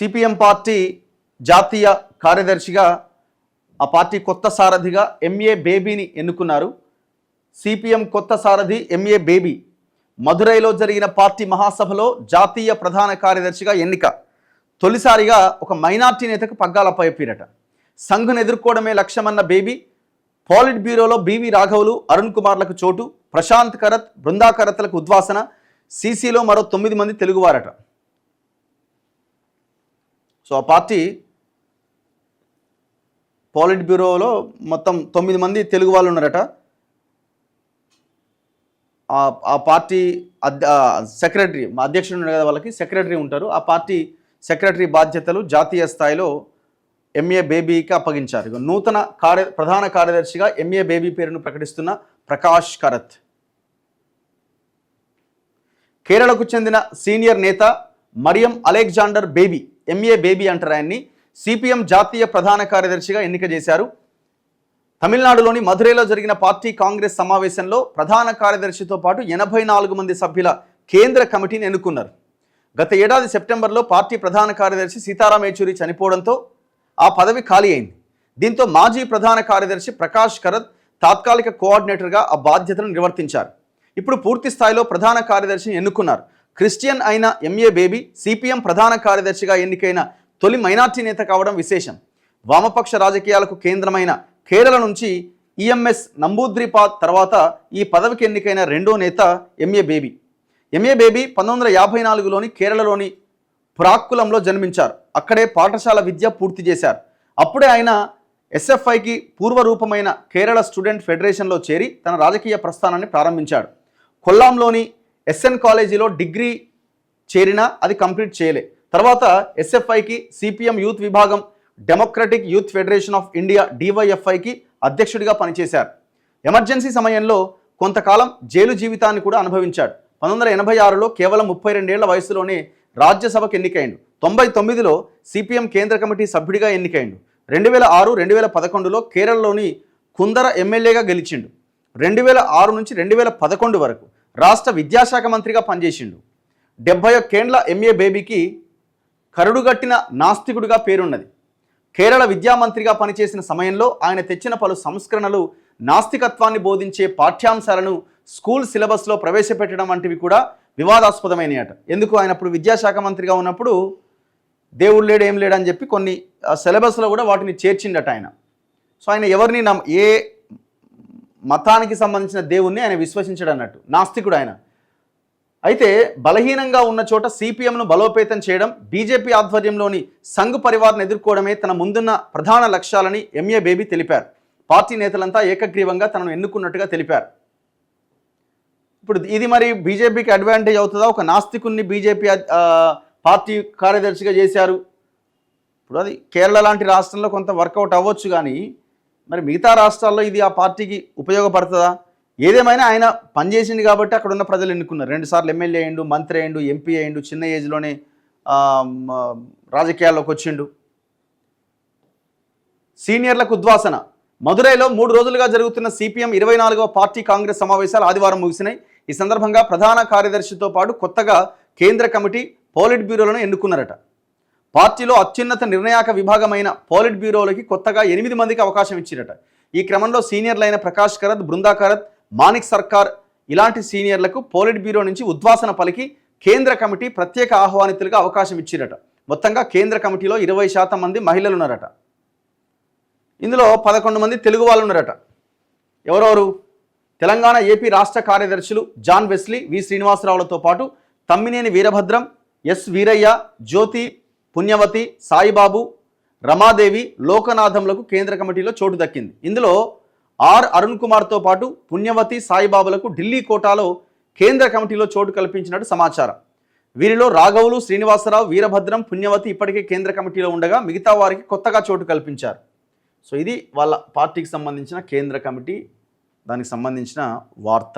CPM party జాతీయ కార్యదర్శిగా ఆ పార్టీ కొత్త సారథిగా ఎంఏ బేబీని ఎన్నుకున్నారు. సిపిఎం కొత్త సారథి ఎంఏ బేబీ మదురైలో జరిగిన పార్టీ మహాసభలో జాతీయ ప్రధాన కార్యదర్శిగా ఎన్నిక. తొలిసారిగా ఒక మైనార్టీ నేతకు పగ్గాలప్పయ్యారట. సంఘ్ను ఎదుర్కోవడమే లక్ష్యమన్న బేబీ పాలిట్ బ్యూరోలో బివి రాఘవులు, అరుణ్ కుమార్లకు చోటు, ప్రశాంత్ కరత్, బృందా కరత్లకు ఉద్వాసన, సీసీలో మరో 9 మంది తెలుగువారట. సో ఆ పార్టీ పాలిట్ బ్యూరోలో మొత్తం 9 మంది తెలుగు వాళ్ళు ఉన్నారట. ఆ పార్టీ సెక్రటరీ, మా అధ్యక్షుడు ఉన్నారు కదా, వాళ్ళకి సెక్రటరీ ఉంటారు. ఆ పార్టీ సెక్రటరీ బాధ్యతలు జాతీయ స్థాయిలో ఎంఏ బేబీకి అప్పగించారు. నూతన ప్రధాన కార్యదర్శిగా ఎంఏ బేబీ పేరును ప్రకటిస్తున్న ప్రకాష్ కరత్. కేరళకు చెందిన సీనియర్ నేత మరియం అలెగ్జాండర్ బేబీ, ఎంఏ బేబీ అంటారు ఆయన్ని, సిపిఎం జాతీయ ప్రధాన కార్యదర్శిగా ఎన్నిక చేశారు. తమిళనాడులోని మధురైలో జరిగిన పార్టీ కాంగ్రెస్ సమావేశంలో ప్రధాన కార్యదర్శితో పాటు 84 మంది సభ్యుల కేంద్ర కమిటీని ఎన్నుకున్నారు. గత ఏడాది సెప్టెంబర్లో పార్టీ ప్రధాన కార్యదర్శి సీతారాం యేచూరి చనిపోవడంతో ఆ పదవి ఖాళీ అయింది. దీంతో మాజీ ప్రధాన కార్యదర్శి ప్రకాష్ కరత్ తాత్కాలిక కోఆర్డినేటర్గా ఆ బాధ్యతను నిర్వర్తించారు. ఇప్పుడు పూర్తి స్థాయిలో ప్రధాన కార్యదర్శిని ఎన్నుకున్నారు. క్రిస్టియన్ అయిన ఎంఏ బేబీ సిపిఎం ప్రధాన కార్యదర్శిగా ఎన్నికైన తొలి మైనార్టీ నేత కావడం విశేషం. వామపక్ష రాజకీయాలకు కేంద్రమైన కేరళ నుంచి ఈఎంఎస్ నంబూద్రిపాద్ తర్వాత ఈ పదవికి ఎన్నికైన రెండో నేత ఎంఏ బేబీ. ఎంఏ బేబీ 1954లోని కేరళలోని ప్రాక్కులంలో జన్మించారు. అక్కడే పాఠశాల విద్య పూర్తి చేశారు. అప్పుడే ఆయన ఎస్ఎఫ్ఐకి పూర్వరూపమైన కేరళ స్టూడెంట్ ఫెడరేషన్లో చేరి తన రాజకీయ ప్రస్థానాన్ని ప్రారంభించాడు. కొల్లాంలోని ఎస్ఎన్ కాలేజీలో డిగ్రీ చేరినా అది కంప్లీట్ చేయలే. తర్వాత ఎస్ఎఫ్ఐకి, సిపిఎం యూత్ విభాగం, democratic youth federation of India డివైఎఫ్ఐకి అధ్యక్షుడిగా పనిచేశారు. ఎమర్జెన్సీ సమయంలో కొంతకాలం జైలు జీవితాన్ని కూడా అనుభవించాడు. 1986లో కేవలం 32 ఏళ్ల వయసులోనే రాజ్యసభకు ఎన్నికైండు. 99లో సిపిఎం కేంద్ర కమిటీ సభ్యుడిగా ఎన్నికైండు. 2006, 2011లో కేరళలోని కుందర ఎమ్మెల్యేగా గెలిచిండు. 2006 నుంచి 2011 వరకు రాష్ట్ర విద్యాశాఖ మంత్రిగా పనిచేసిండు. 71 ఏళ్ల ఎంఏ బేబీకి కరుడుగట్టిన నాస్తికుడిగా పేరున్నది. కేరళ విద్యామంత్రిగా పనిచేసిన సమయంలో ఆయన తెచ్చిన పలు సంస్కరణలు నాస్తికత్వాన్ని బోధించే పాఠ్యాంశాలను స్కూల్ సిలబస్లో ప్రవేశపెట్టడం వంటివి కూడా వివాదాస్పదమైనయట. ఎందుకు, ఆయన అప్పుడు విద్యాశాఖ మంత్రిగా ఉన్నప్పుడు దేవుడు లేడు ఏం లేడు అని చెప్పి కొన్ని సిలబస్లో కూడా వాటిని చేర్చిండట ఆయన. సో ఆయన ఎవరిని ఏ మతానికి సంబంధించిన దేవుణ్ణి ఆయన విశ్వసించడు అన్నట్టు, నాస్తికుడు ఆయన. అయితే బలహీనంగా ఉన్న చోట సిపిఎంను బలోపేతం చేయడం, బీజేపీ ఆధ్వర్యంలోని సంఘ్ పరివార్ను ఎదుర్కోవడమే తన ముందున్న ప్రధాన లక్ష్యాలని ఎంఏ బేబీ తెలిపారు. పార్టీ నేతలంతా ఏకగ్రీవంగా తనను ఎన్నుకున్నట్టుగా తెలిపారు. ఇప్పుడు ఇది మరి బీజేపీకి అడ్వాంటేజ్ అవుతుందా? ఒక నాస్తికుడిని బీజేపీ పార్టీ కార్యదర్శిగా చేశారు. ఇప్పుడు అది కేరళ లాంటి రాష్ట్రంలో కొంత వర్కౌట్ అవ్వచ్చు, కానీ మరి మిగతా రాష్ట్రాల్లో ఇది ఆ పార్టీకి ఉపయోగపడుతుందా? ఏదేమైనా ఆయన పనిచేసింది కాబట్టి అక్కడ ఉన్న ప్రజలు ఎన్నుకున్నారు. 2 సార్లు ఎమ్మెల్యే అయ్యిండు, మంత్రి అయ్యిండు, ఎంపీ అయ్యిండు, చిన్న ఏజ్లోనే రాజకీయాల్లోకి వచ్చిండు. సీనియర్లకు ఉద్వాసన. మదురైలో 3 రోజులుగా జరుగుతున్న సిపిఎం 24వ పార్టీ కాంగ్రెస్ సమావేశాలు ఆదివారం ముగిసినాయి. ఈ సందర్భంగా ప్రధాన కార్యదర్శితో పాటు కొత్తగా కేంద్ర కమిటీ, పాలిట్ బ్యూరోలను ఎన్నుకున్నారట. పార్టీలో అత్యున్నత నిర్ణయాక విభాగమైన పాలిట్ బ్యూరోలకి కొత్తగా 8 మందికి అవకాశం ఇచ్చిరట. ఈ క్రమంలో సీనియర్లైన ప్రకాష్ కరత్, బృందా కరత్, మాణిక్ సర్కార్ ఇలాంటి సీనియర్లకు పాలిట్ బ్యూరో నుంచి ఉద్వాసన పలికి కేంద్ర కమిటీ ప్రత్యేక ఆహ్వానితులుగా అవకాశం ఇచ్చిరట. మొత్తంగా కేంద్ర కమిటీలో 20% మంది మహిళలు ఉన్నారట. ఇందులో 11 మంది తెలుగు వాళ్ళు ఉన్నారట. ఎవరెవరు? తెలంగాణ, ఏపీ రాష్ట్ర కార్యదర్శులు జాన్ వెస్లీ, వి శ్రీనివాసరావులతో పాటు తమ్మినేని వీరభద్రం, ఎస్ వీరయ్య, జ్యోతి, పుణ్యవతి, సాయిబాబు, రమాదేవి, లోకనాథంలకు కేంద్ర కమిటీలో చోటు దక్కింది. ఇందులో అరుణ్ కుమార్తో పాటు పుణ్యవతి, సాయిబాబులకు ఢిల్లీ కోటాలో కేంద్ర కమిటీలో చోటు కల్పించినట్టు సమాచారం. వీరిలో రాఘవులు, శ్రీనివాసరావు, వీరభద్రం, పుణ్యవతి ఇప్పటికే కేంద్ర కమిటీలో ఉండగా మిగతా వారికి కొత్తగా చోటు కల్పించారు. సో ఇది వాళ్ళ పార్టీకి సంబంధించిన కేంద్ర కమిటీ, దానికి సంబంధించిన వార్త.